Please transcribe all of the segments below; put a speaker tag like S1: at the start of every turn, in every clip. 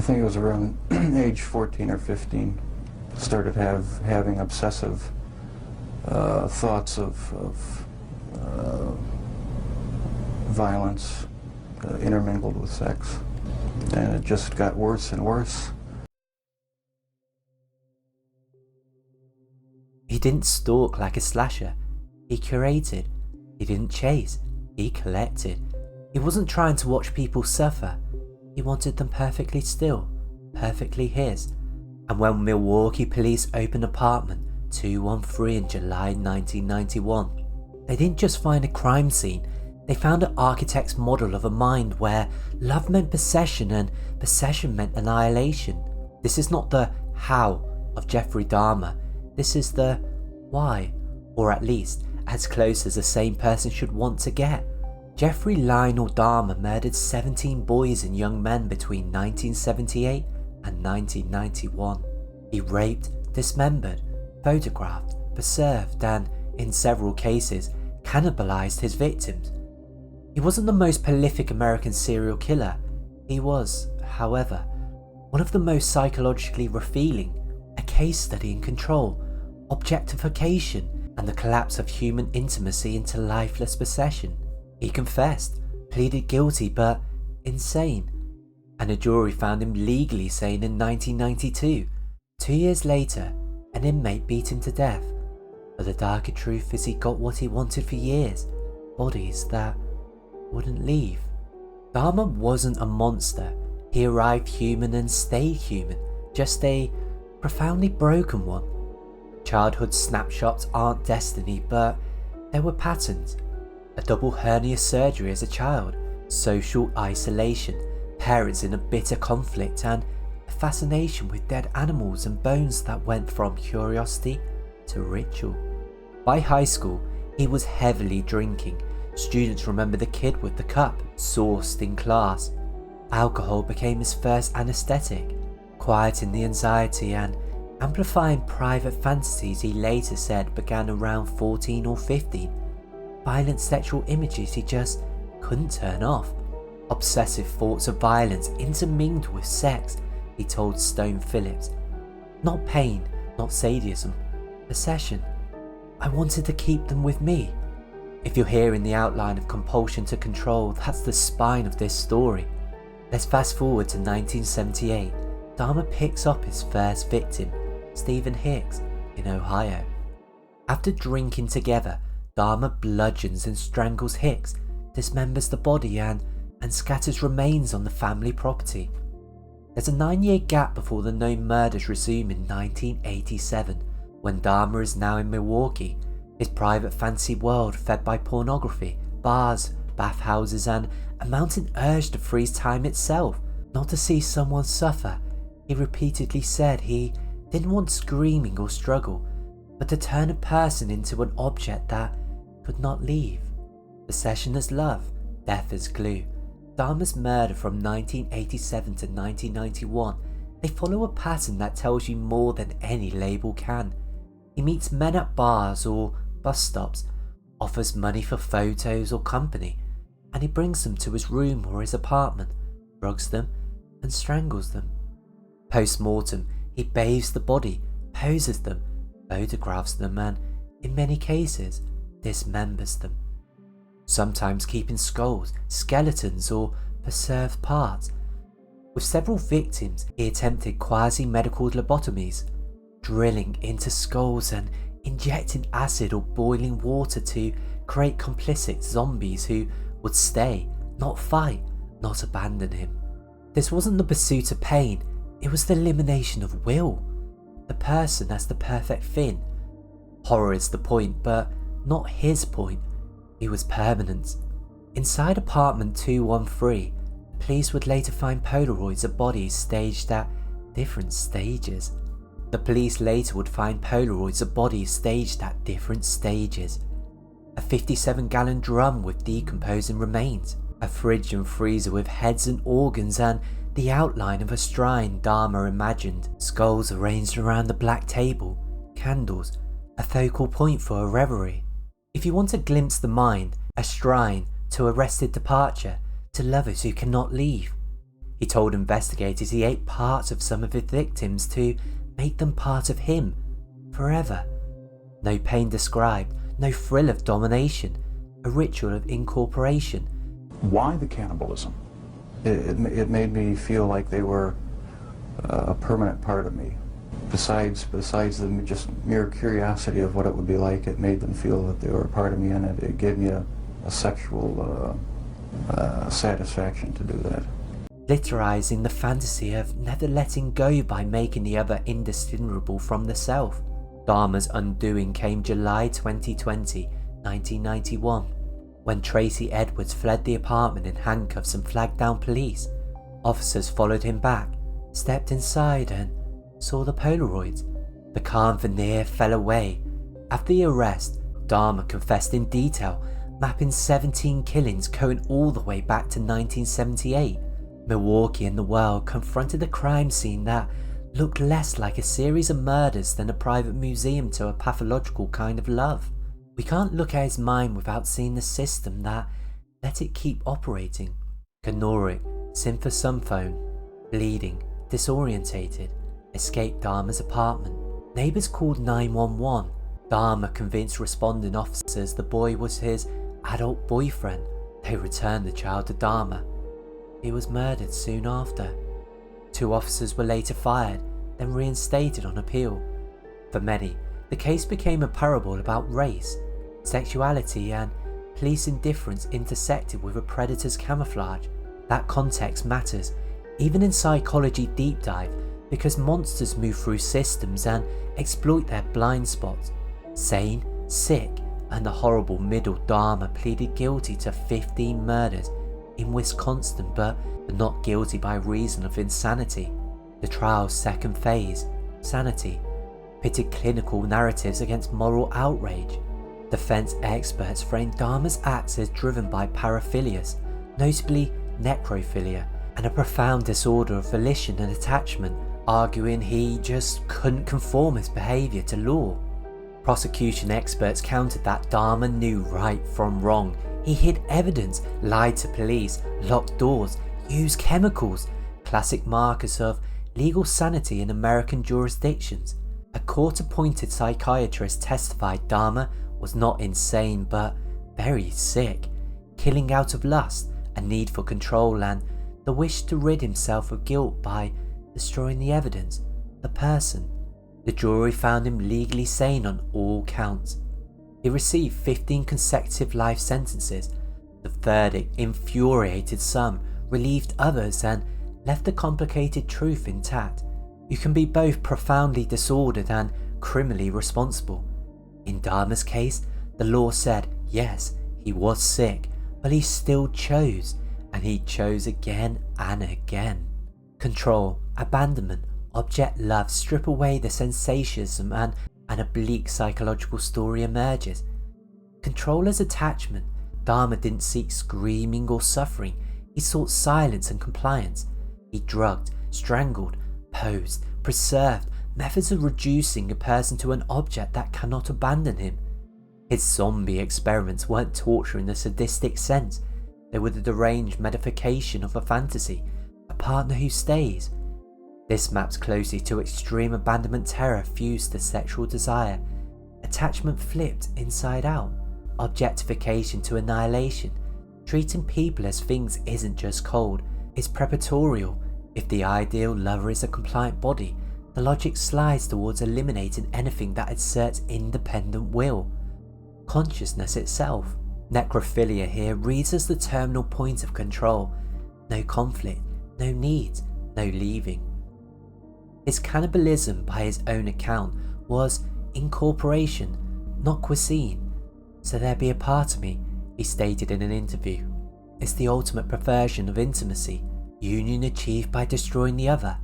S1: think it was around age 14 or 15, started having obsessive thoughts of violence intermingled with sex. And it just got worse and worse.
S2: He didn't stalk like a slasher. He curated. He didn't chase. He collected. He wasn't trying to watch people suffer. He wanted them perfectly still, perfectly his. And when Milwaukee police opened apartment 213 in July 1991, they didn't just find a crime scene, they found an architect's model of a mind where love meant possession and possession meant annihilation. This is not the how of Jeffrey Dahmer, this is the why, or at least as close as a sane person should want to get. Jeffrey Lionel Dahmer murdered 17 boys and young men between 1978 and 1991. He raped, dismembered, photographed, preserved, and, in several cases, cannibalized his victims. He wasn't the most prolific American serial killer. He was, however, one of the most psychologically revealing, a case study in control, objectification, and the collapse of human intimacy into lifeless possession. He confessed, pleaded guilty but insane, and a jury found him legally sane in 1992. 2 years later, an inmate beat him to death. But the darker truth is he got what he wanted for years, bodies that wouldn't leave. Dahmer wasn't a monster. He arrived human and stayed human, just a profoundly broken one. Childhood snapshots aren't destiny, but there were patterns. A double hernia surgery as a child, social isolation, parents in a bitter conflict, and a fascination with dead animals and bones that went from curiosity to ritual. By high school, he was heavily drinking. Students remember the kid with the cup, sourced in class. Alcohol became his first anesthetic, quieting the anxiety and amplifying private fantasies he later said began around 14 or 15. Violent sexual images he just couldn't turn off. Obsessive thoughts of violence intermingled with sex, he told Stone Phillips. Not pain, not sadism, possession. I wanted to keep them with me. If you're hearing the outline of compulsion to control, that's the spine of this story. Let's fast forward to 1978. Dahmer picks up his first victim, Stephen Hicks, in Ohio. After drinking together, Dahmer bludgeons and strangles Hicks, dismembers the body and scatters remains on the family property. There's a 9-year gap before the known murders resume in 1987, when Dahmer is now in Milwaukee, his private fantasy world fed by pornography, bars, bathhouses, and a mounting urge to freeze time itself, not to see someone suffer. He repeatedly said he didn't want screaming or struggle, but to turn a person into an object that could not leave. Possession as love, death as glue. Dahmer's murder from 1987 to 1991, they follow a pattern that tells you more than any label can. He meets men at bars or bus stops, offers money for photos or company, and he brings them to his room or his apartment, drugs them, and strangles them. Post-mortem, he bathes the body, poses them, photographs them, and, in many cases, dismembers them. Sometimes keeping skulls, skeletons, or preserved parts. With several victims, he attempted quasi-medical lobotomies, drilling into skulls and injecting acid or boiling water to create complicit zombies who would stay, not fight, not abandon him. This wasn't the pursuit of pain, it was the elimination of will. The person as the perfect thing. Horror is the point, but not his point. He was permanent. Inside apartment 213, the police would later find Polaroids of bodies staged at different stages. The police later would find Polaroids of bodies staged at different stages. A 57-gallon drum with decomposing remains, a fridge and freezer with heads and organs, and the outline of a shrine Dahmer imagined, skulls arranged around the black table, candles, a focal point for a reverie. If you want to glimpse the mind, a shrine to arrested departure, to lovers who cannot leave. He told investigators he ate parts of some of his victims to make them part of him, forever. No pain described, no thrill of domination, a ritual of incorporation.
S1: Why the cannibalism? It made me feel like they were a permanent part of me. Besides the just mere curiosity of what it would be like, it made them feel that they were a part of me, and it gave me a sexual satisfaction to do that.
S2: Literizing the fantasy of never letting go by making the other indistinguishable from the self. Dahmer's undoing came July 2020, 1991, when Tracy Edwards fled the apartment in handcuffs and flagged down police. Officers followed him back, stepped inside and saw the Polaroids. The calm veneer fell away. After the arrest, Dahmer confessed in detail, mapping 17 killings going all the way back to 1978. Milwaukee and the world confronted a crime scene that looked less like a series of murders than a private museum to a pathological kind of love. We can't look at his mind without seeing the system that let it keep operating. Canoric, symphophone, bleeding, disorientated, escaped Dahmer's apartment. Neighbours called 911. Dahmer convinced responding officers the boy was his adult boyfriend. They returned the child to Dahmer. He was murdered soon after. 2 officers were later fired, then reinstated on appeal. For many, the case became a parable about race, sexuality and police indifference intersected with a predator's camouflage. That context matters, even in psychology deep dive, because monsters move through systems and exploit their blind spots. Sane, sick, and the horrible middle Dahmer pleaded guilty to 15 murders in Wisconsin, but not guilty by reason of insanity. The trial's second phase, sanity, pitted clinical narratives against moral outrage. Defense experts framed Dahmer's acts as driven by paraphilias, notably necrophilia, and a profound disorder of volition and attachment, arguing he just couldn't conform his behaviour to law. Prosecution experts countered that Dahmer knew right from wrong. He hid evidence, lied to police, locked doors, used chemicals, classic markers of legal sanity in American jurisdictions. A court-appointed psychiatrist testified Dahmer was not insane but very sick, killing out of lust, a need for control and the wish to rid himself of guilt by destroying the evidence, the person. The jury found him legally sane on all counts. He received 15 consecutive life sentences. The verdict infuriated some, relieved others, and left the complicated truth intact. You can be both profoundly disordered and criminally responsible. In Dahmer's case, the law said, yes, he was sick, but he still chose, and he chose again and again. Control, abandonment, object love strip away the sensationalism and an oblique psychological story emerges. Control as attachment. Dahmer didn't seek screaming or suffering, he sought silence and compliance. He drugged, strangled, posed, preserved, methods of reducing a person to an object that cannot abandon him. His zombie experiments weren't torture in the sadistic sense, they were the deranged modification of a fantasy, a partner who stays. This maps closely to extreme abandonment terror fused to sexual desire, attachment flipped inside out, objectification to annihilation. Treating people as things isn't just cold, it's preparatorial. If the ideal lover is a compliant body, the logic slides towards eliminating anything that asserts independent will. Consciousness itself. Necrophilia here reads as the terminal point of control. No conflict, no needs, no leaving. His cannibalism, by his own account, was incorporation, not cuisine. So there be a part of me, he stated in an interview. It's the ultimate perversion of intimacy, union achieved by destroying the other.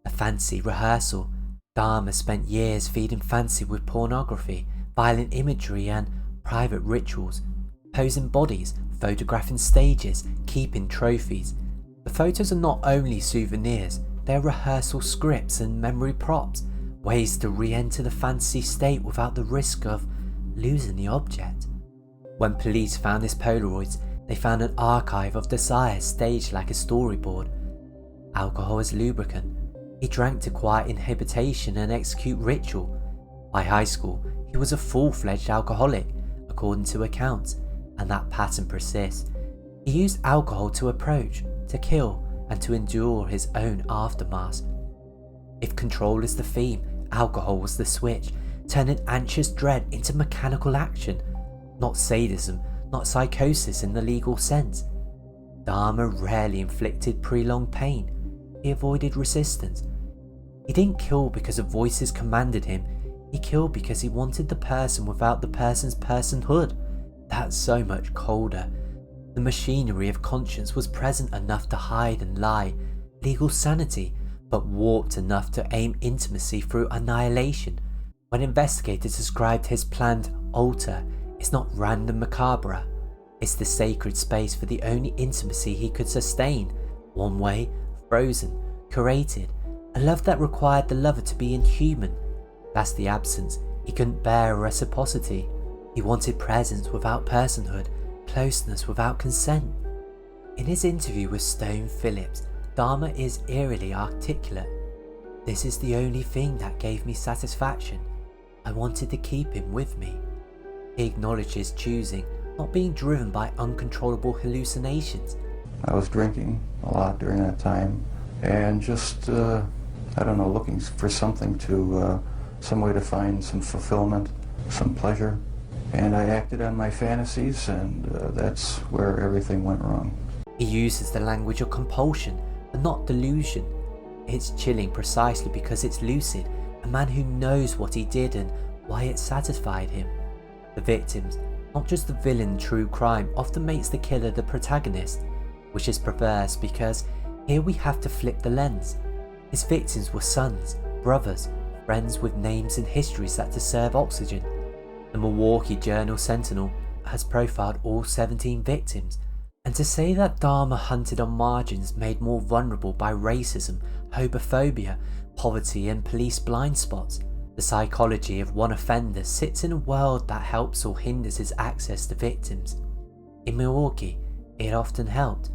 S2: A fancy rehearsal. Dahmer spent years feeding fancy with pornography, violent imagery and private rituals, posing bodies, photographing stages, keeping trophies. The photos are not only souvenirs, they're rehearsal scripts and memory props, ways to re-enter the fantasy state without the risk of losing the object. When police found his Polaroids, they found an archive of desires staged like a storyboard. alcohol as lubricant. He drank to quiet inhibition and execute ritual. By high school, he was a full-fledged alcoholic, according to accounts, and that pattern persists. He used alcohol to approach, to kill, and to endure his own aftermath. If control is the theme, alcohol was the switch, turning anxious dread into mechanical action. Not sadism, not psychosis in the legal sense. Dahmer rarely inflicted prolonged pain. He avoided resistance. He didn't kill because the voices commanded him. He killed because he wanted the person without the person's personhood. That's so much colder. The machinery of conscience was present enough to hide and lie, legal sanity, but warped enough to aim intimacy through annihilation. When investigators described his planned altar, it's not random macabre. It's the sacred space for the only intimacy he could sustain. One way, frozen, curated, a love that required the lover to be inhuman. That's the absence. He couldn't bear reciprocity. He wanted presence without personhood, closeness without consent. In his interview with Stone Phillips, Dahmer is eerily articulate. This is the only thing that gave me satisfaction. I wanted to keep him with me. He acknowledges choosing, not being driven by uncontrollable hallucinations.
S1: I was drinking a lot during that time and just, looking for something to, some way to find some fulfillment, some pleasure. And I acted on my fantasies, and that's where everything went wrong.
S2: He uses the language of compulsion, but not delusion. It's chilling precisely because it's lucid, a man who knows what he did and why it satisfied him. The victims, not just the villain in true crime, often makes the killer the protagonist, which is perverse because here we have to flip the lens. His victims were sons, brothers, friends with names and histories that deserve oxygen. The Milwaukee Journal-Sentinel has profiled all 17 victims, and to say that Dahmer hunted on margins made more vulnerable by racism, homophobia, poverty and police blind spots. The psychology of one offender sits in a world that helps or hinders his access to victims. In Milwaukee, it often helped.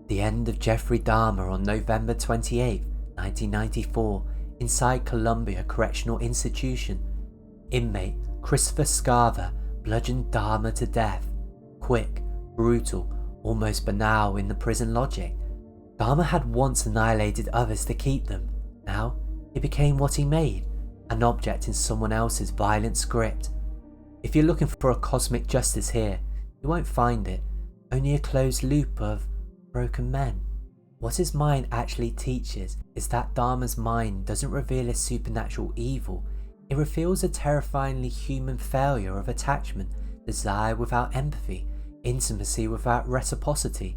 S2: The end of Jeffrey Dahmer on November 28, 1994, inside Columbia Correctional Institution. Inmate Christopher Scarver bludgeoned Dahmer to death. Quick, brutal, almost banal in the prison logic. Dahmer had once annihilated others to keep them. Now, it became what he made, an object in someone else's violent script. If you're looking for a cosmic justice here, you won't find it, only a closed loop of broken men. What his mind actually teaches is that Dahmer's mind doesn't reveal a supernatural evil, it reveals a terrifyingly human failure of attachment, desire without empathy, intimacy without reciprocity,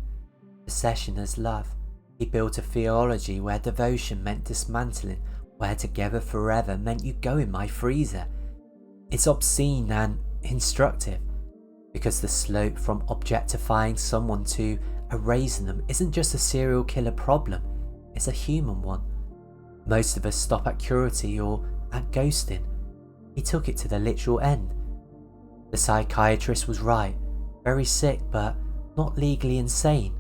S2: possession as love. He built a theology where devotion meant dismantling, where together forever meant you go in my freezer. It's obscene and instructive, because the slope from objectifying someone to erasing them isn't just a serial killer problem, it's a human one. Most of us stop at cruelty or at ghosting. He took it to the literal end. The psychiatrist was right, very sick but not legally insane.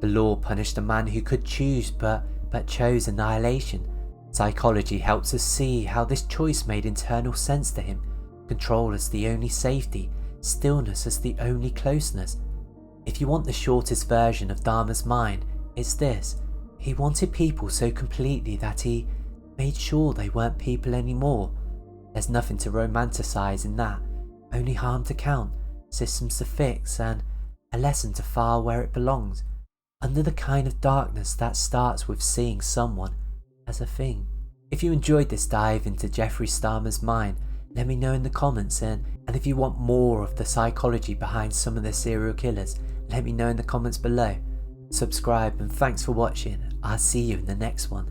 S2: The law punished a man who could choose but chose annihilation. Psychology helps us see how this choice made internal sense to him. Control as the only safety, stillness as the only closeness. If you want the shortest version of Dahmer's mind, it's this. He wanted people so completely that he made sure they weren't people anymore. There's nothing to romanticize in that, only harm to count, systems to fix, and a lesson to file where it belongs, under the kind of darkness that starts with seeing someone as a thing. If you enjoyed this dive into Jeffrey Dahmer's mind, let me know in the comments, and if you want more of the psychology behind some of the serial killers, let me know in the comments below. Subscribe and thanks for watching. I'll see you in the next one.